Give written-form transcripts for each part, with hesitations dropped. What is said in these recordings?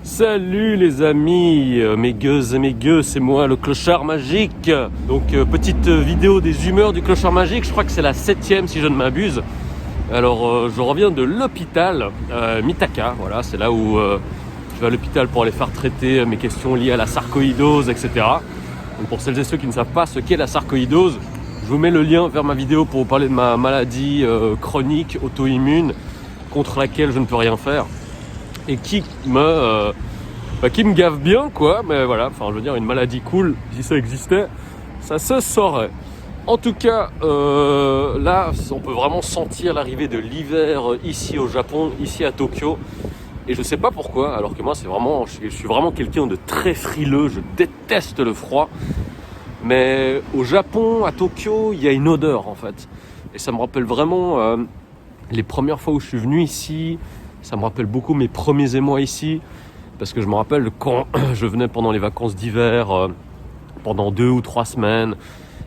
Salut les amis, mes gueuses et mes gueux, c'est moi le clochard magique. Donc petite vidéo des humeurs du clochard magique, je crois que c'est la 7e si je ne m'abuse. Alors je reviens de l'hôpital Mitaka, voilà, c'est là où je vais à l'hôpital pour aller faire traiter mes questions liées à la sarcoïdose, etc. Donc pour celles et ceux qui ne savent pas ce qu'est la sarcoïdose, je vous mets le lien vers ma vidéo pour vous parler de ma maladie chronique, auto-immune, contre laquelle je ne peux rien faire. Et qui me gave bien, quoi. Mais voilà, enfin, je veux dire, une maladie cool, si ça existait, ça se saurait. En tout cas, là, on peut vraiment sentir l'arrivée de l'hiver ici au Japon, ici à Tokyo. Et je sais pas pourquoi, alors que moi, je suis vraiment quelqu'un de très frileux, je déteste le froid. Mais au Japon, à Tokyo, il y a une odeur, en fait. Et ça me rappelle vraiment les premières fois où je suis venu ici. Ça me rappelle beaucoup mes premiers émois ici, parce que je me rappelle quand je venais pendant les vacances d'hiver, pendant 2 ou 3 semaines,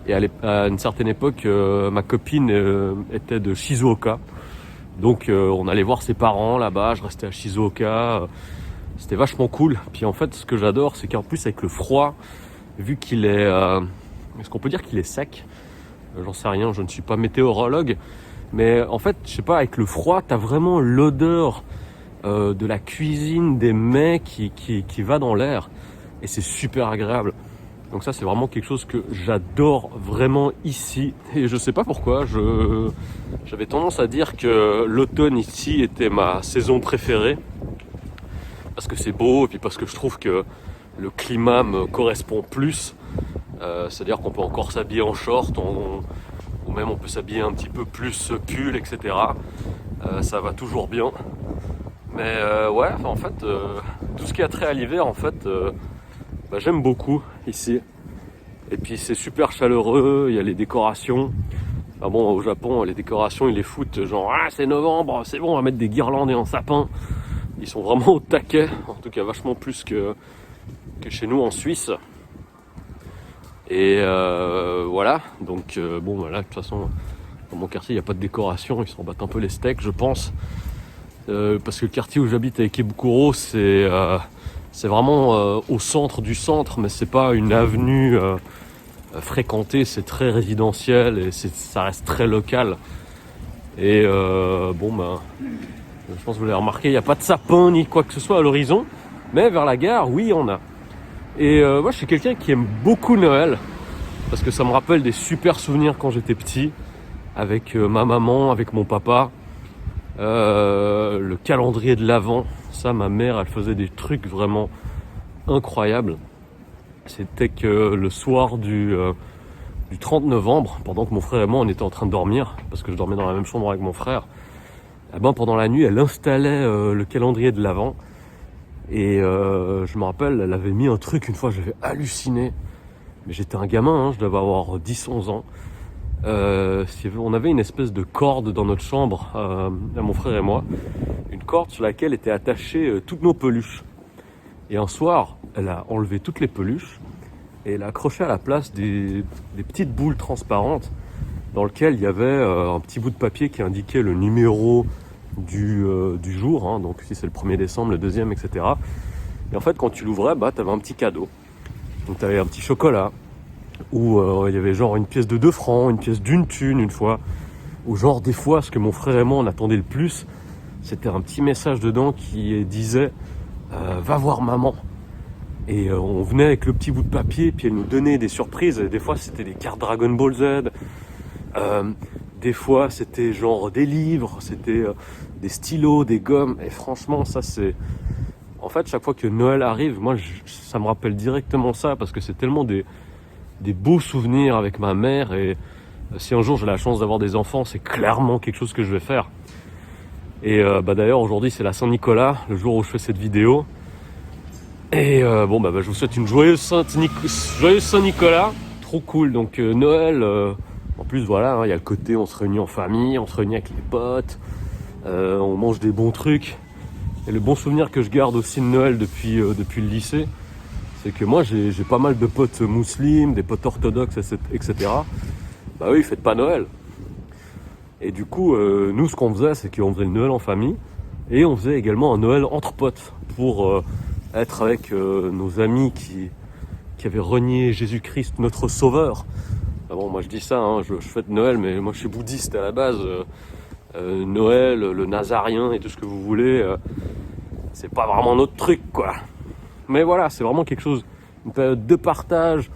et à une certaine époque, ma copine était de Shizuoka, donc on allait voir ses parents là-bas, je restais à Shizuoka, c'était vachement cool. Puis en fait, ce que j'adore, c'est qu'en plus avec le froid, vu qu'il est, est-ce qu'on peut dire qu'il est sec ? J'en sais rien, je ne suis pas météorologue. Mais en fait, je sais pas, avec le froid, t'as vraiment l'odeur de la cuisine, des mets qui va dans l'air. Et c'est super agréable. Donc ça, c'est vraiment quelque chose que j'adore vraiment ici. Et je sais pas pourquoi, j'avais tendance à dire que l'automne ici était ma saison préférée. Parce que c'est beau, et puis parce que je trouve que le climat me correspond plus. C'est-à-dire qu'on peut encore s'habiller en short, ou même on peut s'habiller un petit peu plus pull, etc. Ça va toujours bien. Mais ouais, en fait, tout ce qui a trait à l'hiver, en fait, j'aime beaucoup ici. Et puis c'est super chaleureux, il y a les décorations. Enfin bon, au Japon, les décorations, ils les foutent genre « Ah, c'est novembre, c'est bon, on va mettre des guirlandes et un sapin ». Ils sont vraiment au taquet, en tout cas vachement plus que chez nous en Suisse. Et voilà, donc bon voilà, de toute façon dans mon quartier il n'y a pas de décoration, ils s'en battent un peu les steaks je pense, parce que le quartier où j'habite à Ikebukuro c'est vraiment au centre du centre, mais c'est pas une avenue fréquentée, c'est très résidentiel et ça reste très local. Et je pense que vous l'avez remarqué, il n'y a pas de sapin ni quoi que ce soit à l'horizon, mais vers la gare, oui, on a. Et moi je suis quelqu'un qui aime beaucoup Noël, parce que ça me rappelle des super souvenirs quand j'étais petit, avec ma maman, avec mon papa, le calendrier de l'Avent, ça ma mère elle faisait des trucs vraiment incroyables. C'était que le soir du 30 novembre, pendant que mon frère et moi on était en train de dormir, parce que je dormais dans la même chambre avec mon frère, pendant la nuit elle installait le calendrier de l'Avent. Et je me rappelle, elle avait mis un truc une fois, j'avais halluciné. Mais j'étais un gamin, je devais avoir 10-11 ans. On avait une espèce de corde dans notre chambre, à mon frère et moi. Une corde sur laquelle étaient attachées toutes nos peluches. Et un soir, elle a enlevé toutes les peluches et elle a accroché à la place des petites boules transparentes dans lesquelles il y avait un petit bout de papier qui indiquait le numéro du jour, hein, donc si c'est le 1er décembre, le 2e, etc. Et en fait, quand tu l'ouvrais, t'avais un petit cadeau. Donc t'avais un petit chocolat, où il y avait genre une pièce de 2 francs, une pièce d'une thune une fois, ou genre des fois, ce que mon frère et moi on attendait le plus, c'était un petit message dedans qui disait va voir maman. Et on venait avec le petit bout de papier, puis elle nous donnait des surprises. Et des fois c'était des cartes Dragon Ball Z, des fois c'était genre des livres, c'était des stylos, des gommes. Et franchement ça c'est... En fait chaque fois que Noël arrive, moi ça me rappelle directement ça, parce que c'est tellement des beaux souvenirs avec ma mère. Et si un jour j'ai la chance d'avoir des enfants, c'est clairement quelque chose que je vais faire. Et d'ailleurs aujourd'hui c'est la Saint-Nicolas, le jour où je fais cette vidéo. Et je vous souhaite une joyeuse Saint-Nicolas, trop cool. Donc Noël, en plus voilà, il y a le côté on se réunit en famille, on se réunit avec les potes, on mange des bons trucs. Et le bon souvenir que je garde aussi de Noël depuis le lycée, c'est que moi j'ai pas mal de potes musulmans, des potes orthodoxes, etc. Bah oui, ils fêtent pas Noël. Et du coup, nous ce qu'on faisait, c'est qu'on faisait le Noël en famille, et on faisait également un Noël entre potes pour être avec nos amis qui avaient renié Jésus-Christ, notre sauveur. Ah bon, moi je dis ça, hein, je fête Noël, mais moi je suis bouddhiste à la base. Noël, le nazarien et tout ce que vous voulez, c'est pas vraiment notre truc, quoi. Mais voilà, c'est vraiment quelque chose, une période de partage,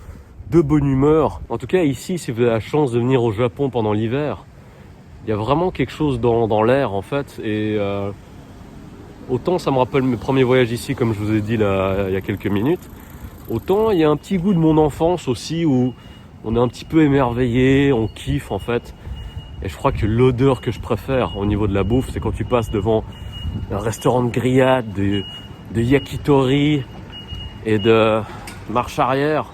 de bonne humeur. En tout cas, ici, si vous avez la chance de venir au Japon pendant l'hiver, il y a vraiment quelque chose dans l'air, en fait. Et autant ça me rappelle mes premiers voyages ici, comme je vous ai dit là, il y a quelques minutes, autant il y a un petit goût de mon enfance aussi, où on est un petit peu émerveillé, on kiffe, en fait. Et je crois que l'odeur que je préfère au niveau de la bouffe, c'est quand tu passes devant un restaurant de grillade, de yakitori et de marche arrière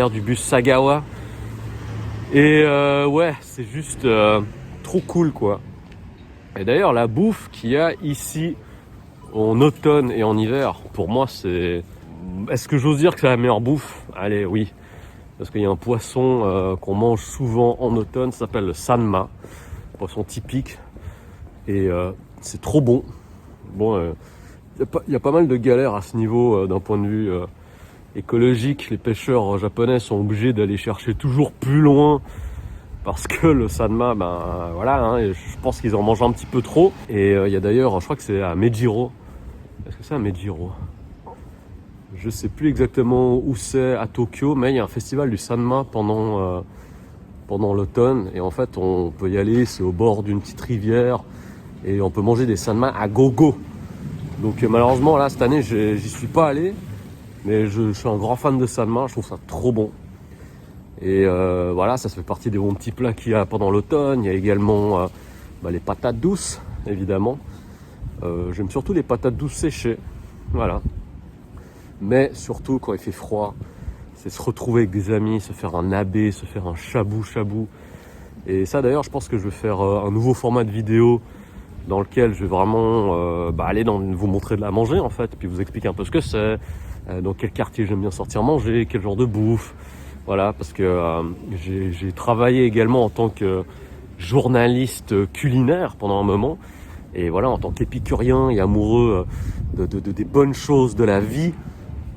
du bus Sagawa. Et ouais, c'est juste trop cool, quoi. Et d'ailleurs, la bouffe qu'il y a ici en automne et en hiver, pour moi, c'est... Est-ce que j'ose dire que c'est la meilleure bouffe ? Allez, oui. Parce qu'il y a un poisson qu'on mange souvent en automne, ça s'appelle le sanma, poisson typique, et c'est trop bon. Bon, y a pas mal de galères à ce niveau d'un point de vue écologique. Les pêcheurs japonais sont obligés d'aller chercher toujours plus loin parce que le sanma, ben voilà, hein, je pense qu'ils en mangent un petit peu trop. Et il y a d'ailleurs, je crois que c'est à Mejiro. Est-ce que c'est à Mejiro ? Je sais plus exactement où c'est à Tokyo, mais il y a un festival du sanma pendant l'automne. Et en fait, on peut y aller, c'est au bord d'une petite rivière. Et on peut manger des sanma à gogo. Donc malheureusement, là, cette année, j'y suis pas allé. Mais je suis un grand fan de sanma, je trouve ça trop bon. Et voilà, ça fait partie des bons petits plats qu'il y a pendant l'automne. Il y a également les patates douces, évidemment. J'aime surtout les patates douces séchées. Voilà. Mais surtout quand il fait froid, c'est se retrouver avec des amis, se faire un nabe, se faire un shabu-shabu. Et ça d'ailleurs, je pense que je vais faire un nouveau format de vidéo dans lequel je vais vraiment aller vous montrer de la manger en fait, puis vous expliquer un peu ce que c'est, dans quel quartier j'aime bien sortir manger, quel genre de bouffe. Voilà, parce que j'ai travaillé également en tant que journaliste culinaire pendant un moment. Et voilà, en tant qu'épicurien et amoureux des bonnes choses de la vie,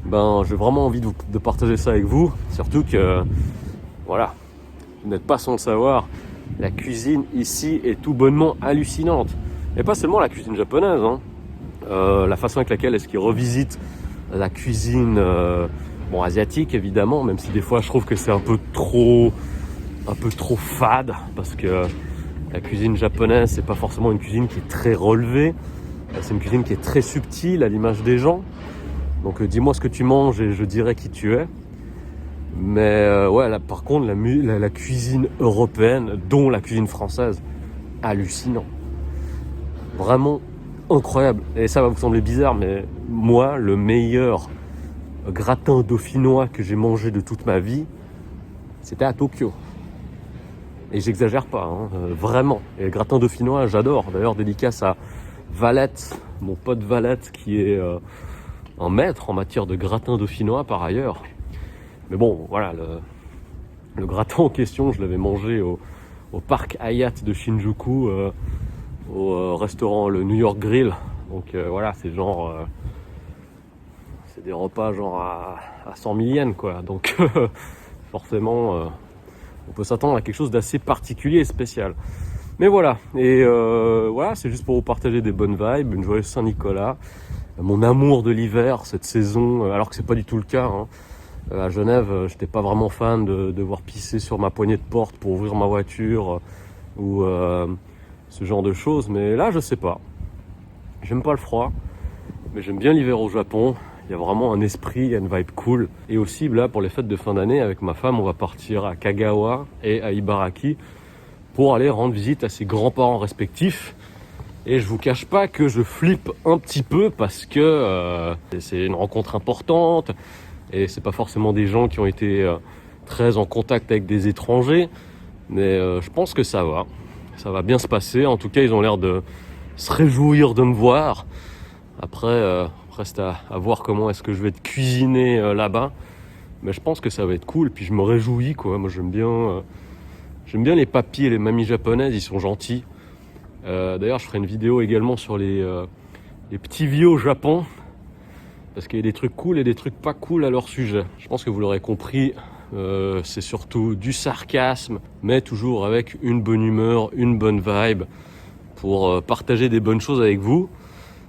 ben j'ai vraiment envie de partager ça avec vous. Surtout que, voilà, vous n'êtes pas sans le savoir, la cuisine ici est tout bonnement hallucinante. Et pas seulement la cuisine japonaise, hein. La façon avec laquelle est-ce qu'ils revisitent la cuisine asiatique évidemment, même si des fois je trouve que c'est un peu trop fade, parce que la cuisine japonaise c'est pas forcément une cuisine qui est très relevée, c'est une cuisine qui est très subtile à l'image des gens. Donc dis-moi ce que tu manges et je dirai qui tu es. Mais ouais, là, par contre la cuisine européenne, dont la cuisine française, hallucinant, vraiment incroyable. Et ça va vous sembler bizarre, mais moi, le meilleur gratin dauphinois que j'ai mangé de toute ma vie, c'était à Tokyo. Et j'exagère pas, hein, vraiment. Et le gratin dauphinois, j'adore. D'ailleurs, dédicace à Valette, mon pote Valette, qui est un maître en matière de gratin dauphinois par ailleurs. Mais bon, voilà, le gratin en question, je l'avais mangé au parc Hayat de Shinjuku, au restaurant le New York Grill. Donc voilà, c'est genre... c'est des repas genre à 100 000 yens, quoi. Donc forcément, on peut s'attendre à quelque chose d'assez particulier et spécial. Mais voilà, et voilà, c'est juste pour vous partager des bonnes vibes, une joyeuse Saint-Nicolas, mon amour de l'hiver, cette saison, alors que c'est pas du tout le cas, hein. À Genève, j'étais pas vraiment fan de devoir pisser sur ma poignée de porte pour ouvrir ma voiture ou ce genre de choses, mais là je sais pas. J'aime pas le froid, mais j'aime bien l'hiver au Japon. Il y a vraiment un esprit, il y a une vibe cool. Et aussi là pour les fêtes de fin d'année avec ma femme, on va partir à Kagawa et à Ibaraki pour aller rendre visite à ses grands-parents respectifs. Et je vous cache pas que je flippe un petit peu parce que c'est une rencontre importante. Et c'est pas forcément des gens qui ont été très en contact avec des étrangers. Mais je pense que ça va bien se passer. En tout cas, ils ont l'air de se réjouir de me voir. Après, reste à voir comment est-ce que je vais être cuisiné là-bas. Mais je pense que ça va être cool. Puis je me réjouis, quoi. Moi, j'aime bien les papis et les mamies japonaises. Ils sont gentils. D'ailleurs, je ferai une vidéo également sur les petits vieux au Japon. parce qu'il y a des trucs cool et des trucs pas cool à leur sujet. Je pense que vous l'aurez compris, c'est surtout du sarcasme, mais toujours avec une bonne humeur, une bonne vibe, pour partager des bonnes choses avec vous.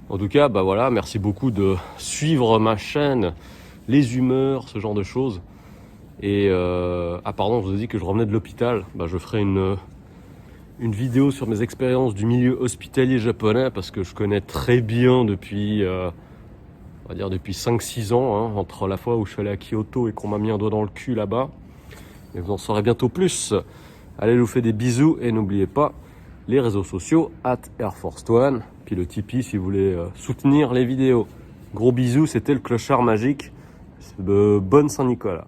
En tout cas, bah voilà, merci beaucoup de suivre ma chaîne, les humeurs, ce genre de choses. Et pardon, je vous ai dit que je revenais de l'hôpital. Bah, je ferai une vidéo sur mes expériences du milieu hospitalier japonais, parce que je connais très bien depuis, on va dire depuis 5-6 ans, hein, entre la fois où je suis allé à Kyoto et qu'on m'a mis un doigt dans le cul là-bas. Et vous en saurez bientôt plus. Allez, je vous fais des bisous et n'oubliez pas les réseaux sociaux @airforce1, puis le Tipeee si vous voulez soutenir les vidéos. Gros bisous, c'était le clochard magique. Bonne Saint-Nicolas.